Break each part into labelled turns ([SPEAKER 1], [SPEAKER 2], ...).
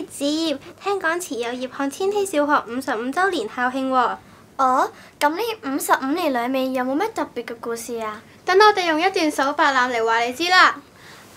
[SPEAKER 1] 子葉，聽講慈幼葉漢千禧小學55週年校慶喎。
[SPEAKER 2] 哦，咁呢55年裏面有冇咩特別嘅故事啊？
[SPEAKER 3] 等我哋用一段數白欖嚟話你知啦。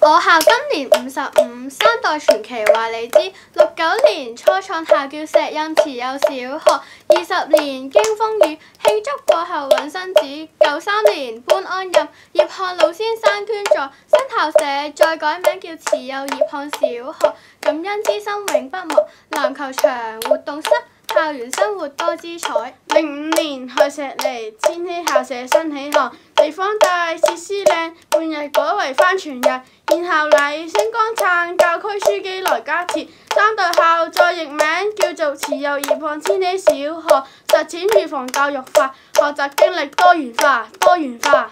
[SPEAKER 3] 我校今年55，三代傳奇話你知。69年初創校叫石蔭慈幼小學，20年經風雨，慶祝過後揾新址。93年搬安任，葉漢老先生捐助，新校舍再改名叫慈幼葉漢小學。感恩之心永不忘，籃球場活動室。校園生活多姿彩。
[SPEAKER 4] 05年開石梨，千禧校舍新起航，地方大設施靚，半日改為返全日。獻校禮星光燦，教區書記來加持，三代校再易名叫做慈幼葉漢千禧小學，實踐預防教育法，學習經歷多元化，多元化。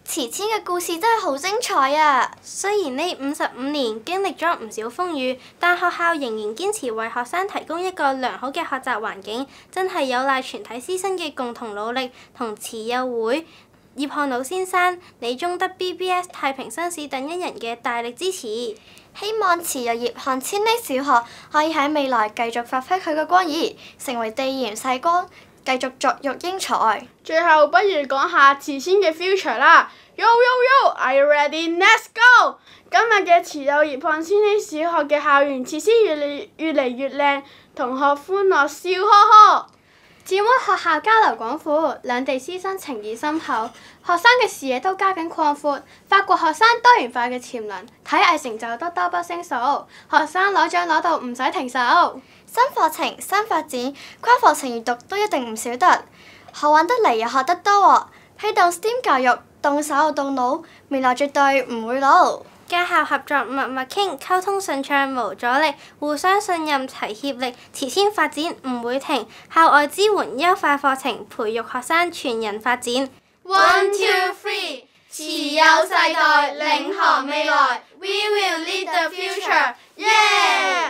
[SPEAKER 2] 慈千嘅故事真係好精彩啊！
[SPEAKER 1] 雖然呢55年經歷咗唔少風雨，但學校仍然堅持為學生提供一個良好嘅學習環境，真係有賴全體師生嘅共同努力同慈幼會、葉漢老先生、李宗德 BBS 太平紳士等一人嘅大力支持。
[SPEAKER 2] 希望慈幼葉漢千禧小學可以喺未來繼續發揮佢嘅光輝，成為地鹽世光，繼續作育英才。
[SPEAKER 4] 最後不如講下慈千嘅 future 啦。Yo yo yo，Are you ready? Let's go！ 今日嘅慈幼葉漢千禧小學嘅校園設施越嚟越靚，同學歡樂笑呵呵。
[SPEAKER 3] 展灣學校交流廣闊，兩地師生情誼深厚，學生嘅視野都加緊擴闊，發掘學生多元化嘅潛能，體藝成就得多不勝數，學生攞獎攞到唔使停手。
[SPEAKER 2] 新課程、新發展，跨課程閱讀都一定唔少得，學玩得嚟又學得多喎，推動 STEAM 教育，動手又動腦，未來絕對唔會老。
[SPEAKER 1] 家校合作默默傾，溝通順暢無阻力，互相信任齊協力，慈千發展唔會停。校外支援優化課程，培育學生全人發展。
[SPEAKER 5] 1 2 3， 慈幼世代領航未來 ，We will lead the future，耶！